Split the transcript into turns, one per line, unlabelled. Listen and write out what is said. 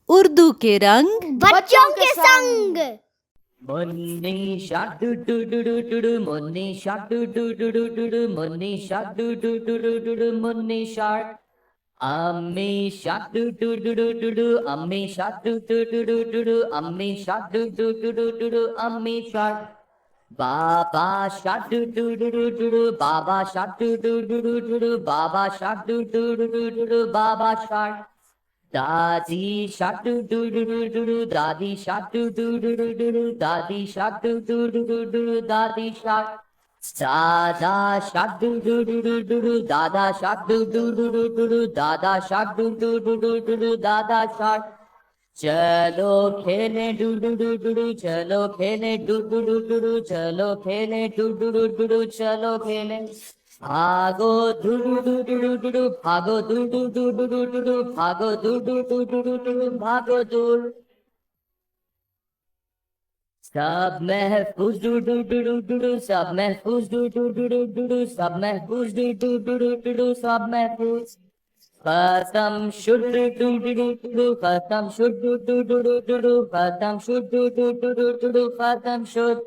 उर्दू के रंग
बच्चों के संग।
Monisha do do do do do do, Monisha do do do do do do, Monisha do do do do do do, Monisha. Amisha do do do do do do, Amisha do do do do do do, Amisha do do do do do do, Amisha. Baba sha do do do do do do, Baba sha do do do do do do, Baba sha do do do do do do, Baba sha. Daddy shark do do do do do do, Daddy shark do do do do do do, Daddy shark do do do do do do, Daddy shark. Dada shark do do do do do do, Dada shark do do do do do do, Dada shark do do do do do do, Dada shark. चलो खेले doo doo doo doo doo, चलो खेले doo doo doo doo doo, चलो खेले doo doo doo doo doo, चलो खेले भागो doo doo doo doo doo doo doo, भागो doo doo doo doo doo doo doo, भागो doo doo doo doo doo doo, भागो दूर। सब महफूज doo doo doo doo doo doo, सब महफूज doo doo doo doo doo doo, सब महफूज doo doo doo doo doo doo, सब महफूज। खत्म शुड doo doo doo doo doo, खत्म शुड doo doo doo doo doo doo, खत्म शुड doo doo doo doo doo doo, खत्म शुड।